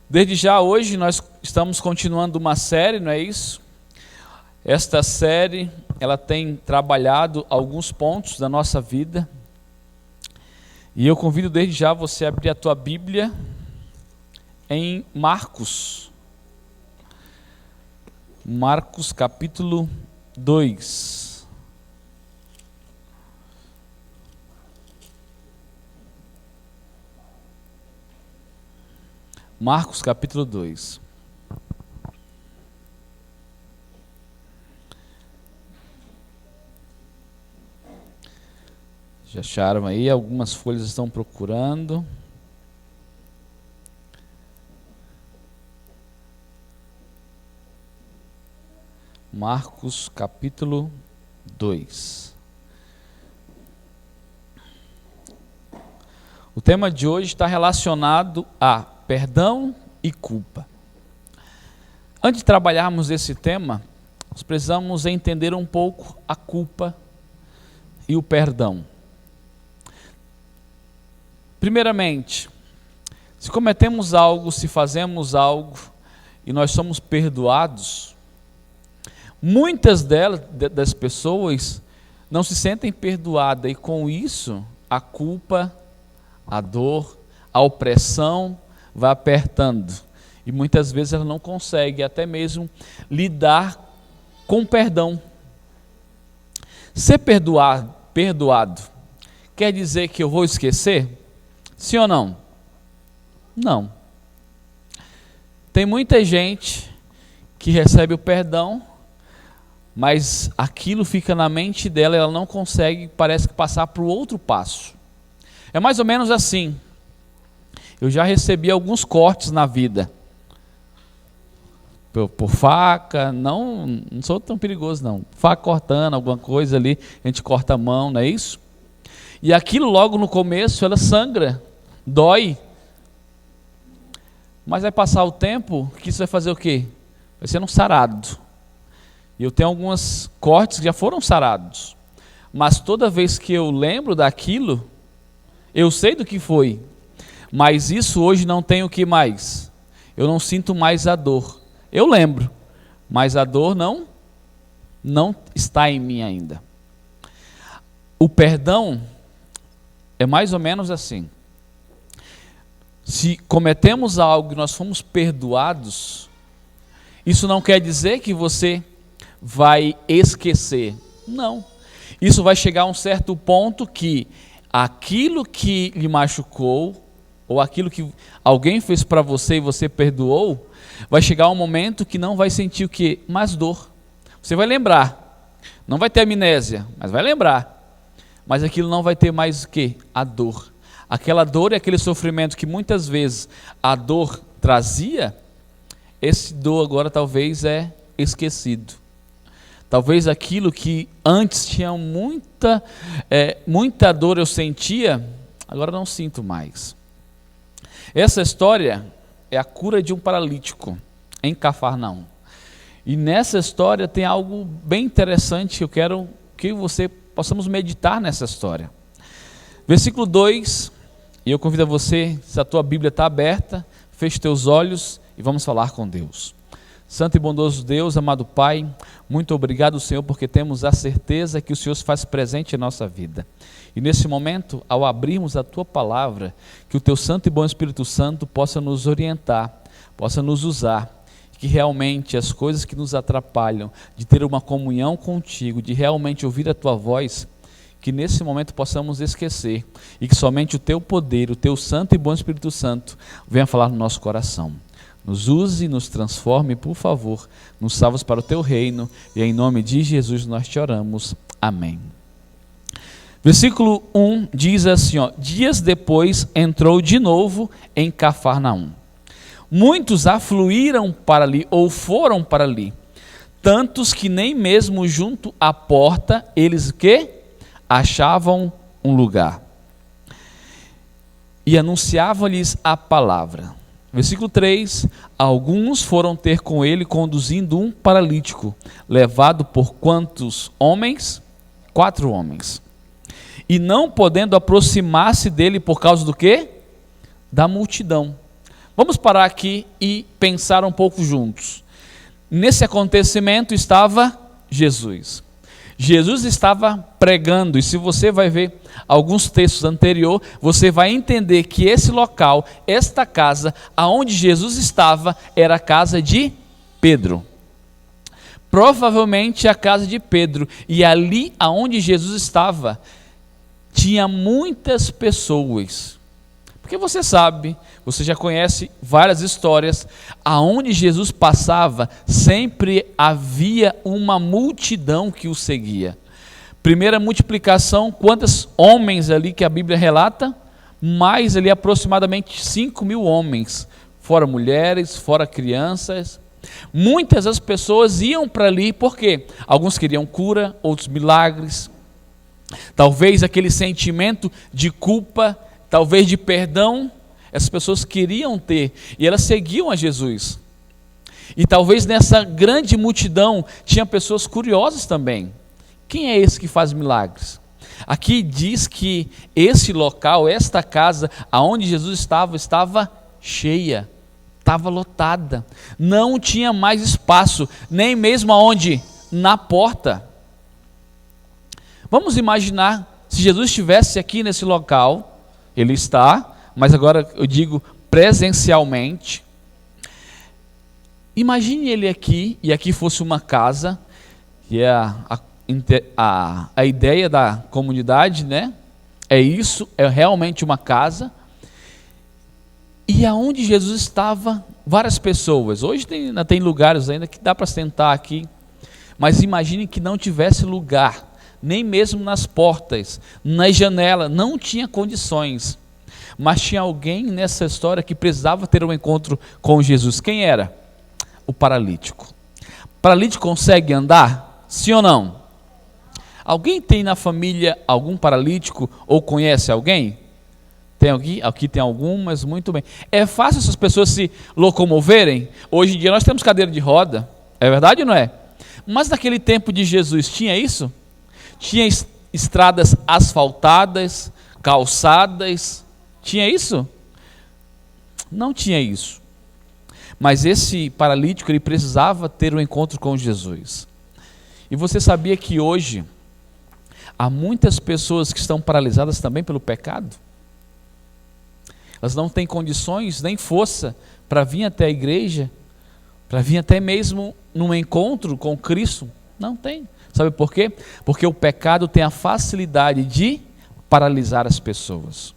Desde já hoje nós estamos continuando uma série, não é isso? Esta série, ela tem trabalhado alguns pontos da nossa vida. E eu convido desde já você a abrir a tua Bíblia em Marcos. Marcos capítulo 2. Marcos capítulo 2. Já acharam aí? Algumas folhas estão procurando. Marcos capítulo 2. O tema de hoje está relacionado a perdão e culpa. Antes de trabalharmos esse tema, nós precisamos entender um pouco a culpa e o perdão. Primeiramente, se cometemos algo, se fazemos algo e nós somos perdoados, muitas das pessoas não se sentem perdoadas e com isso a culpa, a dor, a opressão vai apertando e muitas vezes ela não consegue até mesmo lidar com perdão. Ser perdoado quer dizer que eu vou esquecer? Sim ou não? Não. Tem muita gente que recebe o perdão, mas aquilo fica na mente dela e ela não consegue, parece que passar para o outro passo. É mais ou menos assim. Eu já recebi alguns cortes na vida. Por faca, não sou tão perigoso não. Faca cortando alguma coisa ali, a gente corta a mão, não é isso? E aquilo logo no começo, ela sangra, dói. Mas vai passar o tempo, que isso vai fazer o quê? Vai ser um sarado. E eu tenho alguns cortes que já foram sarados. Mas toda vez que eu lembro daquilo, eu sei do que foi. Mas isso hoje não tem o que mais. Eu não sinto mais a dor. Eu lembro, mas a dor não está em mim ainda. O perdão é mais ou menos assim. Se cometemos algo e nós fomos perdoados, isso não quer dizer que você vai esquecer. Não. Isso vai chegar a um certo ponto que aquilo que lhe machucou, ou aquilo que alguém fez para você e você perdoou, vai chegar um momento que não vai sentir o quê? Mais dor. Você vai lembrar. Não vai ter amnésia, mas vai lembrar. Mas aquilo não vai ter mais o quê? A dor. Aquela dor e aquele sofrimento que muitas vezes a dor trazia, esse dor agora talvez é esquecido. Talvez aquilo que antes tinha muita dor eu sentia, agora não sinto mais. Essa história é a cura de um paralítico em Cafarnaum. E nessa história tem algo bem interessante que eu quero que você possamos meditar nessa história. Versículo 2, e eu convido a você, se a tua Bíblia está aberta, feche teus olhos e vamos falar com Deus. Santo e bondoso Deus, amado Pai, muito obrigado, Senhor, porque temos a certeza que o Senhor se faz presente em nossa vida. E nesse momento, ao abrirmos a Tua palavra, que o Teu Santo e bom Espírito Santo possa nos orientar, possa nos usar, que realmente as coisas que nos atrapalham de ter uma comunhão contigo, de realmente ouvir a Tua voz, que nesse momento possamos esquecer e que somente o Teu poder, o Teu Santo e bom Espírito Santo venha falar no nosso coração. Nos use, nos transforme, por favor, nos salvos para o Teu reino, e em nome de Jesus nós te oramos. Amém. Versículo 1 diz assim, dias depois entrou de novo em Cafarnaum. Muitos afluíram para ali, ou foram para ali, tantos que nem mesmo junto à porta eles achavam um lugar. E anunciavam-lhes a palavra. Versículo 3, alguns foram ter com ele conduzindo um paralítico, levado por quantos homens? 4 homens. E não podendo aproximar-se dele por causa do quê? Da multidão. Vamos parar aqui e pensar um pouco juntos. Nesse acontecimento estava Jesus. Jesus estava pregando, e se você vai ver alguns textos anteriores, você vai entender que esse local, esta casa, aonde Jesus estava, era a casa de Pedro. Provavelmente a casa de Pedro, e ali aonde Jesus estava, tinha muitas pessoas. Porque você sabe, você já conhece várias histórias, aonde Jesus passava, sempre havia uma multidão que o seguia. Primeira multiplicação, quantos homens ali que a Bíblia relata? Mais ali aproximadamente 5.000 homens, fora mulheres, fora crianças. Muitas das pessoas iam para ali, por quê? Alguns queriam cura, outros milagres. Talvez aquele sentimento de culpa, talvez de perdão, essas pessoas queriam ter, e elas seguiam a Jesus. E talvez nessa grande multidão tinha pessoas curiosas também. Quem é esse que faz milagres? Aqui diz que esse local, esta casa, aonde Jesus estava cheia, estava lotada, não tinha mais espaço, nem mesmo aonde? Na porta. Vamos imaginar, se Jesus estivesse aqui nesse local, ele está, mas agora eu digo presencialmente. Imagine ele aqui, e aqui fosse uma casa, que é a ideia da comunidade, né? É isso, é realmente uma casa. E aonde Jesus estava, várias pessoas. Hoje ainda tem lugares ainda que dá para sentar aqui, mas imagine que não tivesse lugar, nem mesmo nas portas, nas janelas, não tinha condições. Mas tinha alguém nessa história que precisava ter um encontro com Jesus. Quem era? O paralítico. O paralítico consegue andar? Sim ou não? Alguém tem na família algum paralítico ou conhece alguém? Tem aqui? Aqui tem algumas, muito bem. É fácil essas pessoas se locomoverem? Hoje em dia nós temos cadeira de roda, é verdade ou não é? Mas naquele tempo de Jesus tinha isso? Tinha estradas asfaltadas, calçadas, tinha isso? Não tinha isso. Mas esse paralítico, ele precisava ter um encontro com Jesus. E você sabia que hoje há muitas pessoas que estão paralisadas também pelo pecado? Elas não têm condições nem força para vir até a igreja, para vir até mesmo num encontro com Cristo. Não tem. Sabe por quê? Porque o pecado tem a facilidade de paralisar as pessoas.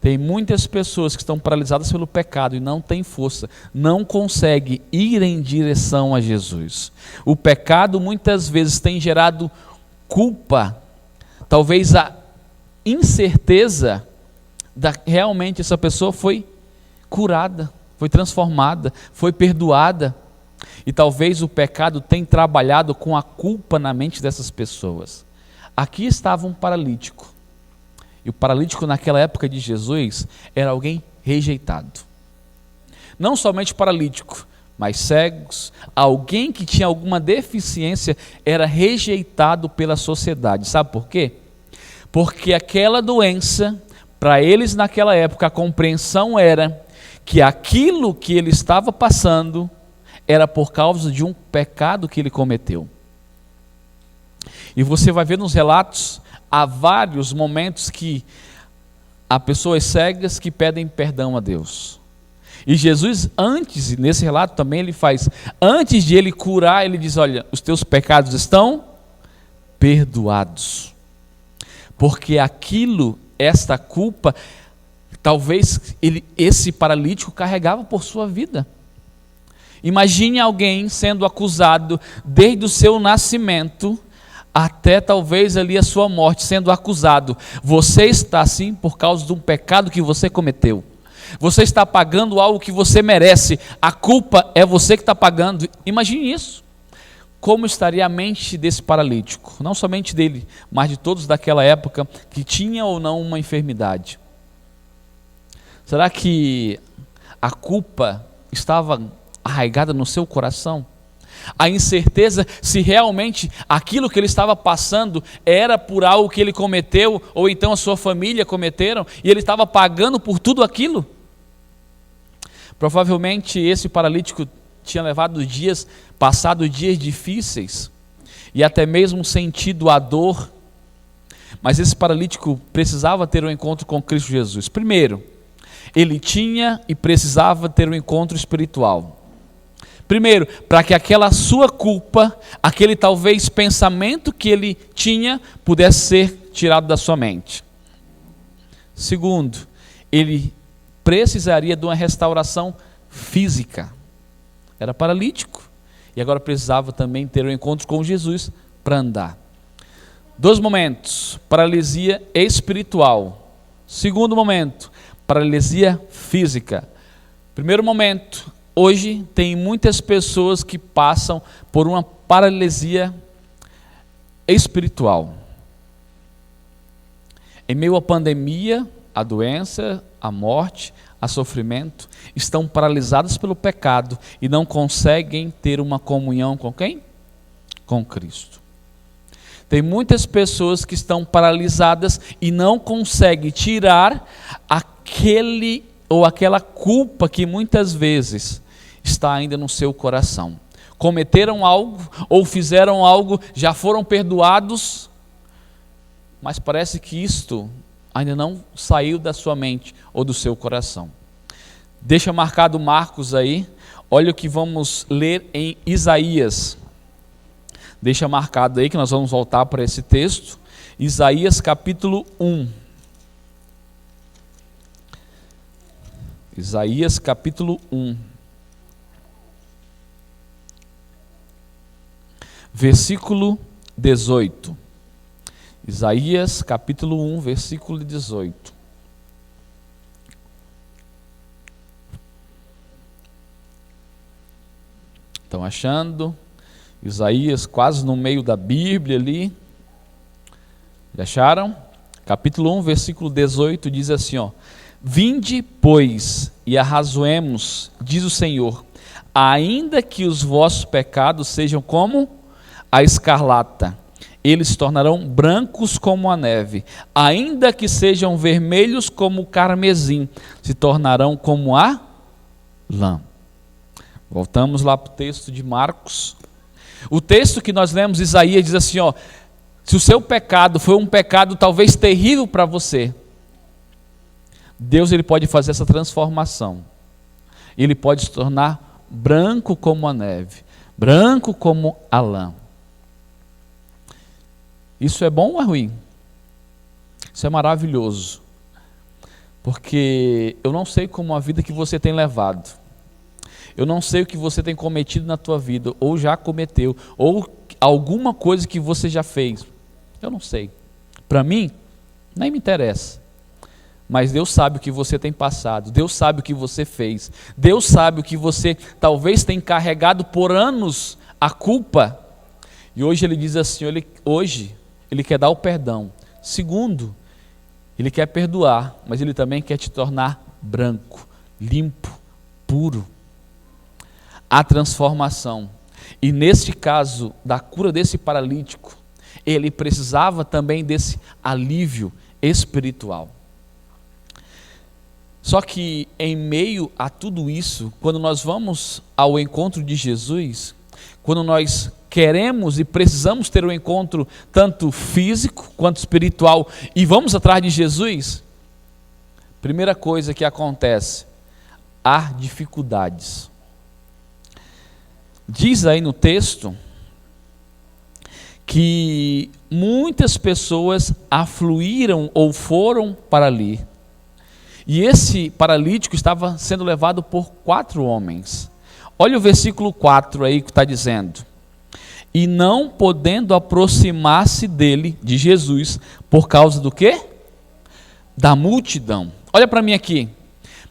Tem muitas pessoas que estão paralisadas pelo pecado e não têm força, não conseguem ir em direção a Jesus. O pecado muitas vezes tem gerado culpa, talvez a incerteza realmente essa pessoa foi curada, foi transformada, foi perdoada. E talvez o pecado tenha trabalhado com a culpa na mente dessas pessoas. Aqui estava um paralítico. E o paralítico naquela época de Jesus era alguém rejeitado. Não somente paralítico, mas cegos, alguém que tinha alguma deficiência era rejeitado pela sociedade. Sabe por quê? Porque aquela doença, para eles naquela época, a compreensão era que aquilo que ele estava passando era por causa de um pecado que ele cometeu. E você vai ver nos relatos, há vários momentos que há pessoas cegas que pedem perdão a Deus. E Jesus, antes, nesse relato também ele faz, antes de ele curar, ele diz, olha, os teus pecados estão perdoados. Porque aquilo, esta culpa, talvez esse paralítico carregava por sua vida. Imagine alguém sendo acusado desde o seu nascimento até talvez ali a sua morte, sendo acusado. Você está assim por causa de um pecado que você cometeu. Você está pagando algo que você merece. A culpa é você que está pagando. Imagine isso. Como estaria a mente desse paralítico? Não somente dele, mas de todos daquela época que tinha ou não uma enfermidade. Será que a culpa estava arraigada no seu coração? A incerteza se realmente aquilo que ele estava passando era por algo que ele cometeu, ou então a sua família cometeram, e ele estava pagando por tudo aquilo? Provavelmente esse paralítico tinha passado dias difíceis e até mesmo sentido a dor, mas esse paralítico precisava ter um encontro com Cristo Jesus. Primeiro, ele tinha e precisava ter um encontro espiritual. Primeiro, para que aquela sua culpa, aquele talvez pensamento que ele tinha, pudesse ser tirado da sua mente. Segundo, ele precisaria de uma restauração física. Era paralítico e agora precisava também ter um encontro com Jesus para andar. 2 momentos: paralisia espiritual. Segundo momento, paralisia física. Primeiro momento, hoje tem muitas pessoas que passam por uma paralisia espiritual. Em meio à pandemia, a doença, a morte, a sofrimento, estão paralisadas pelo pecado e não conseguem ter uma comunhão com quem? Com Cristo. Tem muitas pessoas que estão paralisadas e não conseguem tirar aquele ou aquela culpa que muitas vezes está ainda no seu coração. Cometeram algo ou fizeram algo, já foram perdoados, mas parece que isto ainda não saiu da sua mente ou do seu coração. Deixa marcado Marcos aí, olha o que vamos ler em Isaías. Deixa marcado aí que nós vamos voltar para esse texto. Isaías capítulo 1. Isaías capítulo 1. Versículo 18. Isaías capítulo 1, versículo 18. Estão achando? Isaías quase no meio da Bíblia ali. Já acharam? Capítulo 1, versículo 18 diz assim, ó: Vinde, pois, e arrazoemos, diz o Senhor, ainda que os vossos pecados sejam como a escarlata, eles se tornarão brancos como a neve, ainda que sejam vermelhos como o carmesim, se tornarão como a lã. Voltamos lá para o texto de Marcos. O texto que nós lemos, Isaías, diz assim, ó: se o seu pecado foi um pecado talvez terrível para você, Deus ele pode fazer essa transformação. Ele pode se tornar branco como a neve, branco como a lã. Isso é bom ou é ruim? Isso é maravilhoso. Porque eu não sei como a vida que você tem levado. Eu não sei o que você tem cometido na tua vida, ou já cometeu, ou alguma coisa que você já fez. Eu não sei. Para mim, nem me interessa. Mas Deus sabe o que você tem passado, Deus sabe o que você fez, Deus sabe o que você talvez tenha carregado por anos a culpa. E hoje Ele diz assim, hoje Ele quer dar o perdão. Segundo, Ele quer perdoar, mas Ele também quer te tornar branco, limpo, puro. A transformação. E neste caso da cura desse paralítico, ele precisava também desse alívio espiritual. Só que em meio a tudo isso, quando nós vamos ao encontro de Jesus, quando nós queremos e precisamos ter um encontro tanto físico quanto espiritual e vamos atrás de Jesus, primeira coisa que acontece, há dificuldades. Diz aí no texto que muitas pessoas afluíram ou foram para ali. E esse paralítico estava sendo levado por 4 homens. Olha o versículo 4 aí que está dizendo. E não podendo aproximar-se dele, de Jesus, por causa do quê? Da multidão. Olha para mim aqui.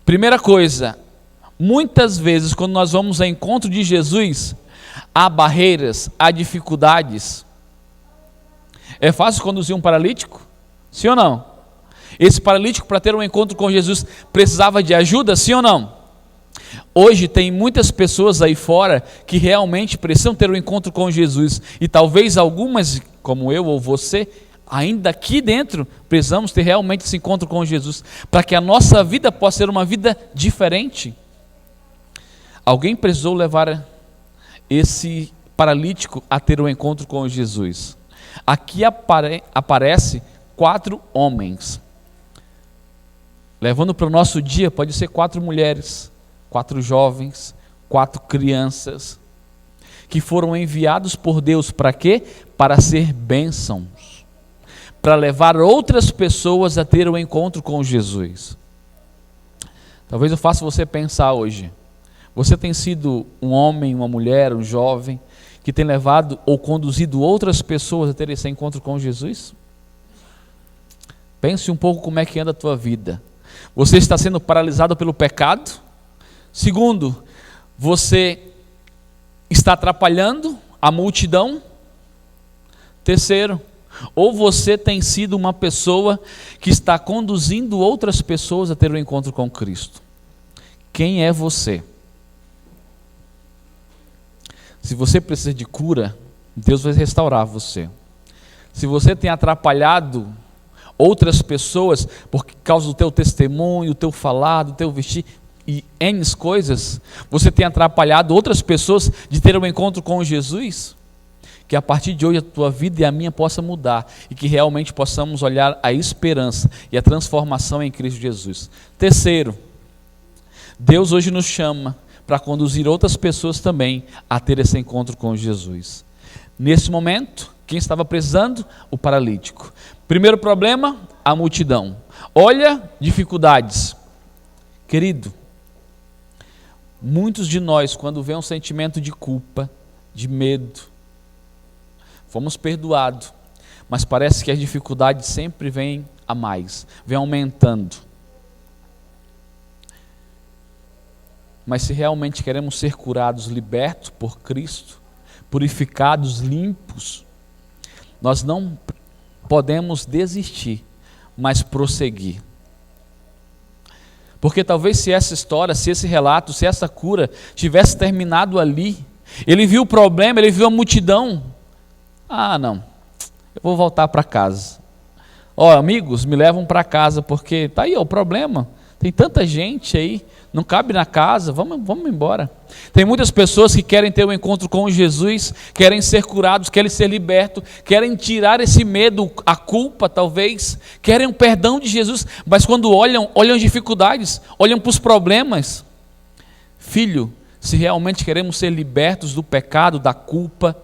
Primeira coisa, muitas vezes quando nós vamos ao encontro de Jesus, há barreiras, há dificuldades. É fácil conduzir um paralítico? Sim ou não? Esse paralítico, para ter um encontro com Jesus, precisava de ajuda? Sim ou não? Hoje tem muitas pessoas aí fora que realmente precisam ter um encontro com Jesus, e talvez algumas, como eu ou você, ainda aqui dentro, precisamos ter realmente esse encontro com Jesus, para que a nossa vida possa ser uma vida diferente. Alguém precisou levar esse paralítico a ter um encontro com Jesus. Aqui aparece 4 homens. Levando para o nosso dia, pode ser 4 mulheres, 4 jovens, 4 crianças, que foram enviados por Deus para quê? Para ser bênçãos, para levar outras pessoas a ter um encontro com Jesus. Talvez eu faça você pensar hoje. Você tem sido um homem, uma mulher, um jovem, que tem levado ou conduzido outras pessoas a ter esse encontro com Jesus? Pense um pouco como é que anda a tua vida. Você está sendo paralisado pelo pecado? Segundo, você está atrapalhando a multidão? Terceiro, ou você tem sido uma pessoa que está conduzindo outras pessoas a ter um encontro com Cristo? Quem é você? Se você precisa de cura, Deus vai restaurar você. Se você tem atrapalhado outras pessoas por causa do teu testemunho, do teu falar, do teu vestir e N coisas, você tem atrapalhado outras pessoas de ter um encontro com Jesus, que a partir de hoje a tua vida e a minha possa mudar e que realmente possamos olhar a esperança e a transformação em Cristo Jesus. Terceiro, Deus hoje nos chama para conduzir outras pessoas também a ter esse encontro com Jesus. Nesse momento, quem estava precisando? O paralítico. Primeiro problema, a multidão. Olha, dificuldades. Querido, muitos de nós, quando vê um sentimento de culpa, de medo, fomos perdoados, mas parece que as dificuldades sempre vêm a mais, vêm aumentando. Mas se realmente queremos ser curados, libertos por Cristo, purificados, limpos, nós não podemos desistir, mas prosseguir. Porque talvez se essa história, se esse relato, se essa cura tivesse terminado ali, ele viu o problema, ele viu a multidão. Ah, não, eu vou voltar para casa. Ó, amigos, me levam para casa, porque está aí ó, o problema. Tem tanta gente aí, não cabe na casa, vamos embora. Tem muitas pessoas que querem ter um encontro com Jesus, querem ser curados, querem ser libertos, querem tirar esse medo, a culpa talvez, querem o perdão de Jesus, mas quando olham as dificuldades, olham para os problemas. Filho, se realmente queremos ser libertos do pecado, da culpa,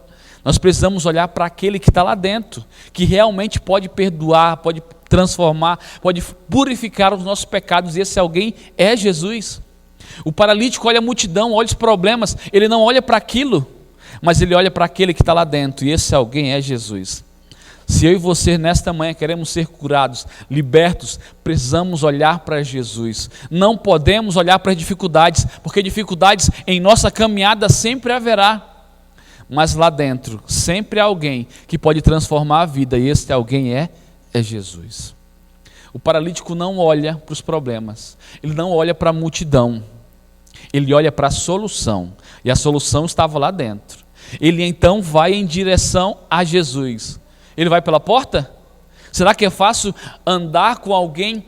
nós precisamos olhar para aquele que está lá dentro, que realmente pode perdoar, pode transformar, pode purificar os nossos pecados, e esse alguém é Jesus. O paralítico olha a multidão, olha os problemas, ele não olha para aquilo, mas ele olha para aquele que está lá dentro, e esse alguém é Jesus. Se eu e você nesta manhã queremos ser curados, libertos, precisamos olhar para Jesus. Não podemos olhar para as dificuldades, porque dificuldades em nossa caminhada sempre haverá, mas lá dentro sempre há alguém que pode transformar a vida, e esse alguém é Jesus. O paralítico não olha para os problemas, ele não olha para a multidão, ele olha para a solução, e a solução estava lá dentro. Ele então vai em direção a Jesus. Ele vai pela porta? Será que é fácil andar com alguém,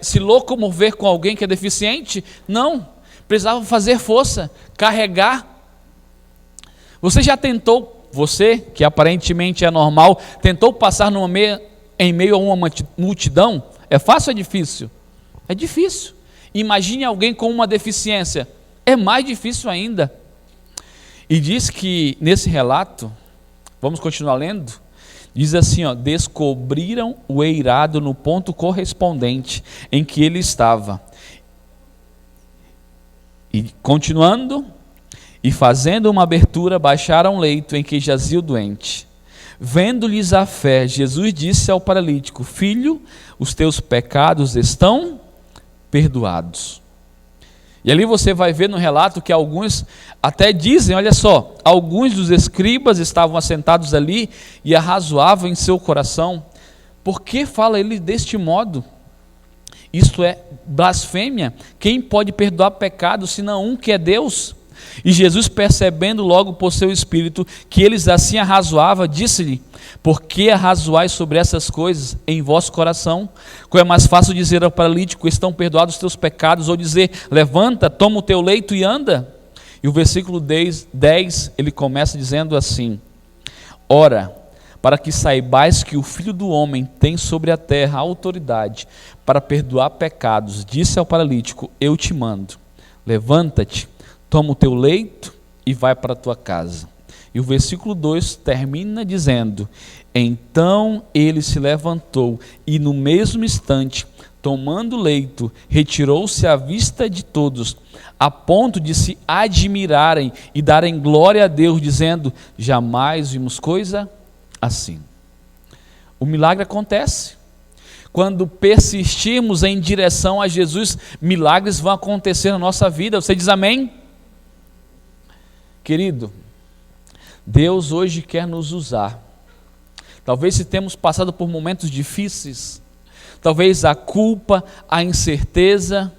se locomover com alguém que é deficiente? Não, precisava fazer força, carregar. Você já tentou, você que aparentemente é normal, tentou passar em meio a uma multidão? É fácil ou é difícil? É difícil. Imagine alguém com uma deficiência, é mais difícil ainda. E diz que nesse relato, vamos continuar lendo, diz assim, ó, descobriram o eirado no ponto correspondente em que ele estava. E continuando, e fazendo uma abertura, baixaram o leito em que jazia o doente. Vendo-lhes a fé, Jesus disse ao paralítico: filho, os teus pecados estão perdoados. E ali você vai ver no relato que alguns até dizem, olha só, alguns dos escribas estavam assentados ali e arrazoavam em seu coração: por que fala ele deste modo? Isto é blasfêmia. Quem pode perdoar pecados senão um que é Deus? E Jesus, percebendo logo por seu espírito que eles assim arrazoavam, disse-lhe: por que arrazoais sobre essas coisas em vosso coração? Qual é mais fácil dizer ao paralítico: estão perdoados os teus pecados, ou dizer: levanta, toma o teu leito e anda? E o versículo 10 ele começa dizendo assim: ora, para que saibais que o Filho do Homem tem sobre a terra autoridade para perdoar pecados, disse ao paralítico: eu te mando, levanta-te, toma o teu leito e vai para a tua casa. E o versículo 2 termina dizendo: então ele se levantou e no mesmo instante, tomando o leito, retirou-se à vista de todos, a ponto de se admirarem e darem glória a Deus, dizendo: jamais vimos coisa assim. O milagre acontece. Quando persistirmos em direção a Jesus, milagres vão acontecer na nossa vida. Você diz amém? Querido, Deus hoje quer nos usar. Talvez se temos passado por momentos difíceis, talvez a culpa, a incerteza,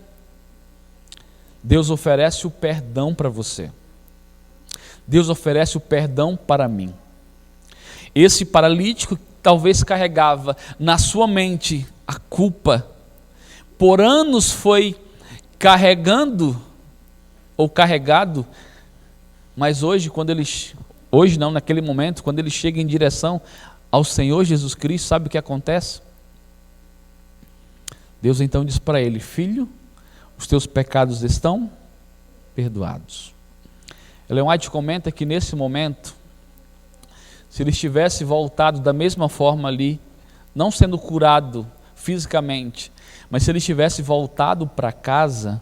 Deus oferece o perdão para você. Deus oferece o perdão para mim. Esse paralítico talvez carregava na sua mente a culpa, por anos foi carregando ou carregado, mas hoje, naquele momento, quando ele chega em direção ao Senhor Jesus Cristo, sabe o que acontece? Deus então diz para ele: filho, os teus pecados estão perdoados. Ellen White comenta que nesse momento, se ele estivesse voltado da mesma forma ali, não sendo curado fisicamente, mas se ele estivesse voltado para casa,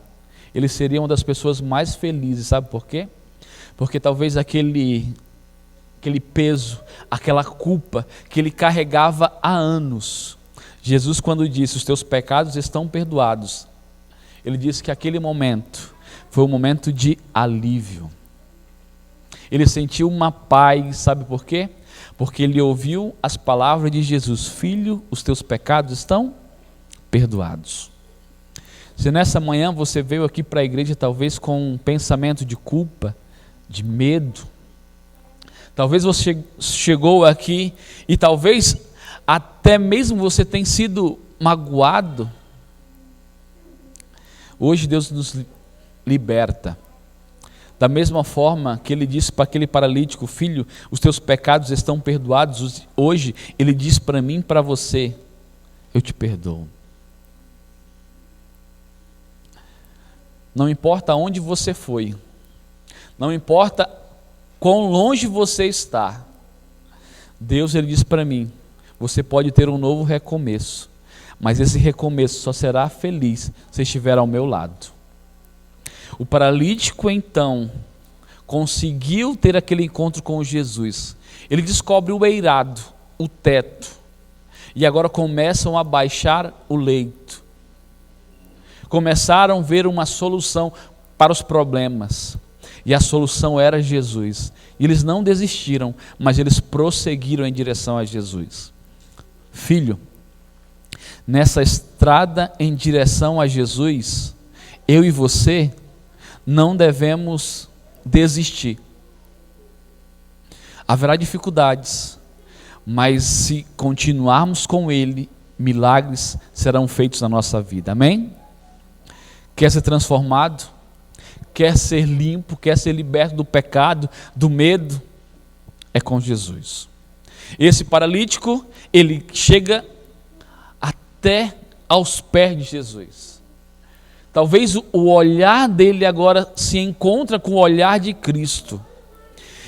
ele seria uma das pessoas mais felizes. Sabe por quê? Porque talvez aquele peso, aquela culpa que ele carregava há anos, Jesus, quando disse: os teus pecados estão perdoados, ele disse que aquele momento foi um momento de alívio. Ele sentiu uma paz. Sabe por quê? Porque ele ouviu as palavras de Jesus: filho, os teus pecados estão perdoados. Se nessa manhã você veio aqui para a igreja talvez com um pensamento de culpa, de medo, talvez você chegou aqui e talvez até mesmo você tenha sido magoado, hoje Deus nos liberta. Da mesma forma que ele disse para aquele paralítico: filho, os teus pecados estão perdoados, hoje ele diz para mim e para você: eu te perdoo. Não importa onde você foi, não importa quão longe você está, Deus ele diz para mim: você pode ter um novo recomeço, mas esse recomeço só será feliz se estiver ao meu lado. O paralítico então conseguiu ter aquele encontro com Jesus. Ele descobre o eirado, o teto, e agora começam a baixar o leito. Começaram a ver uma solução para os problemas, e a solução era Jesus. E eles não desistiram, mas eles prosseguiram em direção a Jesus. Filho, nessa estrada em direção a Jesus, eu e você não devemos desistir. Haverá dificuldades, mas se continuarmos com Ele, milagres serão feitos na nossa vida. Amém? Quer ser transformado? Quer ser limpo? Quer ser liberto do pecado, do medo? É com Jesus. Esse paralítico, ele chega até aos pés de Jesus. Talvez o olhar dele agora se encontra com o olhar de Cristo.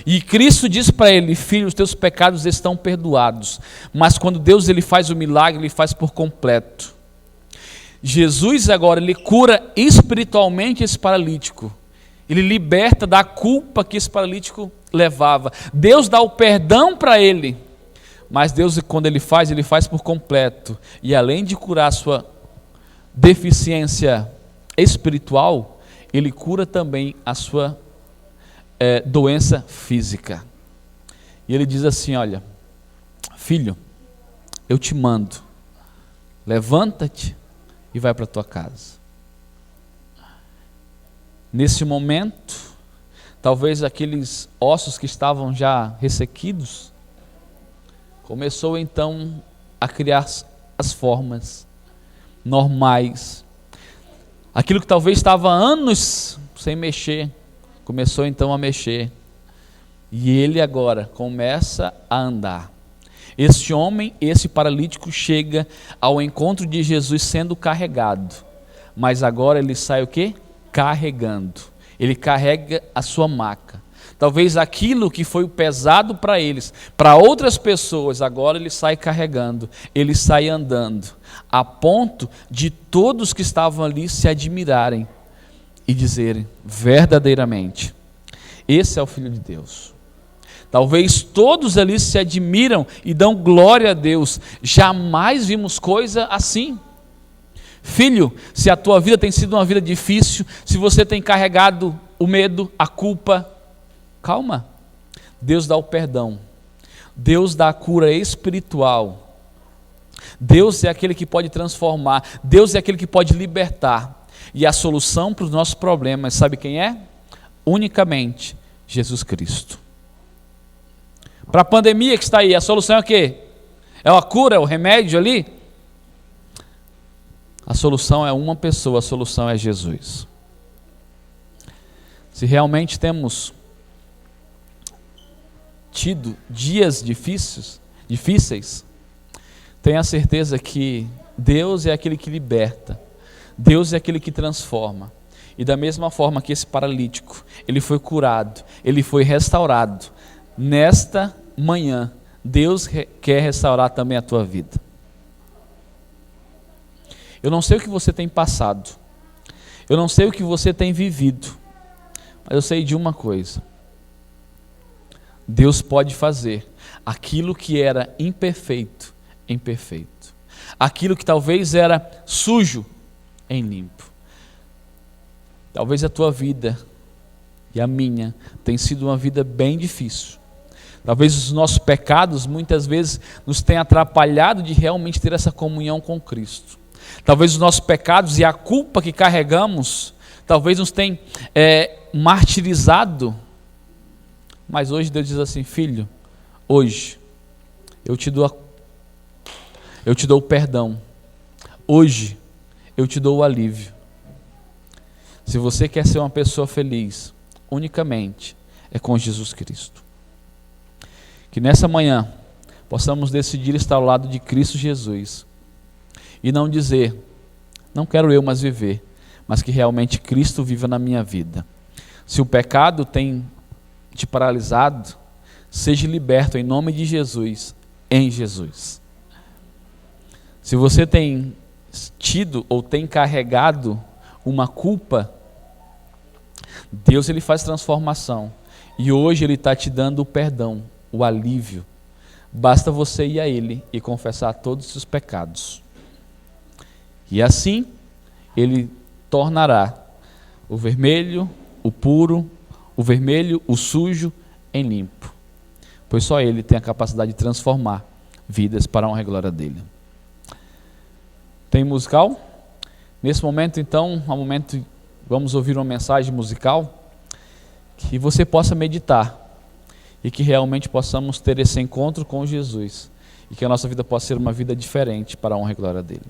E Cristo diz para ele: filho, os teus pecados estão perdoados. Mas quando Deus ele faz o milagre, ele faz por completo. Jesus agora, ele cura espiritualmente esse paralítico. Ele liberta da culpa que esse paralítico levava. Deus dá o perdão para ele. Mas Deus, quando ele faz por completo. E além de curar a sua deficiência espiritual, ele cura também a sua doença física. E ele diz assim: olha, filho, eu te mando, levanta-te e vai para a tua casa. Nesse momento, talvez aqueles ossos que estavam já ressequidos, começou então a criar as formas normais. Aquilo que talvez estava anos sem mexer, começou então a mexer. E ele agora começa a andar. Este homem, esse paralítico, chega ao encontro de Jesus sendo carregado. Mas agora ele sai o quê? Carregando. Ele carrega a sua maca. Talvez aquilo que foi pesado para eles, para outras pessoas, agora ele sai carregando, ele sai andando, a ponto de todos que estavam ali se admirarem e dizerem, verdadeiramente, esse é o Filho de Deus. Talvez todos ali se admiram e dão glória a Deus. Jamais vimos coisa assim. Filho, se a tua vida tem sido uma vida difícil, se você tem carregado o medo, a culpa, calma. Deus dá o perdão. Deus dá a cura espiritual. Deus é aquele que pode transformar. Deus é aquele que pode libertar. E a solução para os nossos problemas, sabe quem é? Unicamente Jesus Cristo. Para a pandemia que está aí, a solução é o quê? É a cura, é o remédio ali? A solução é uma pessoa, a solução é Jesus. Se realmente temos tido dias difíceis, tenha certeza que Deus é aquele que liberta, Deus é aquele que transforma. E da mesma forma que esse paralítico, ele foi curado, ele foi restaurado, nesta manhã, Deus quer restaurar também a tua vida. Eu não sei o que você tem passado, eu não sei o que você tem vivido, mas eu sei de uma coisa: Deus pode fazer aquilo que era imperfeito em perfeito, aquilo que talvez era sujo em limpo. Talvez a tua vida e a minha tem sido uma vida bem difícil. Talvez os nossos pecados muitas vezes nos tenham atrapalhado de realmente ter essa comunhão com Cristo. Talvez os nossos pecados e a culpa que carregamos, talvez nos tenham martirizado. Mas hoje Deus diz assim: filho, hoje eu te dou o perdão. Hoje eu te dou o alívio. Se você quer ser uma pessoa feliz, unicamente é com Jesus Cristo. Que nessa manhã possamos decidir estar ao lado de Cristo Jesus e não dizer, não quero eu mais viver, mas que realmente Cristo viva na minha vida. Se o pecado tem te paralisado, seja liberto em nome de Jesus, em Jesus. Se você tem tido ou tem carregado uma culpa, Deus ele faz transformação e hoje ele está te dando o perdão, o alívio. Basta você ir a Ele e confessar todos os seus pecados. E assim, Ele tornará o vermelho, o puro, o vermelho, o sujo, em limpo. Pois só Ele tem a capacidade de transformar vidas para a honra e glória dEle. Tem musical? Nesse momento, então, vamos ouvir uma mensagem musical que você possa meditar. E que realmente possamos ter esse encontro com Jesus. E que a nossa vida possa ser uma vida diferente para a honra e glória dele.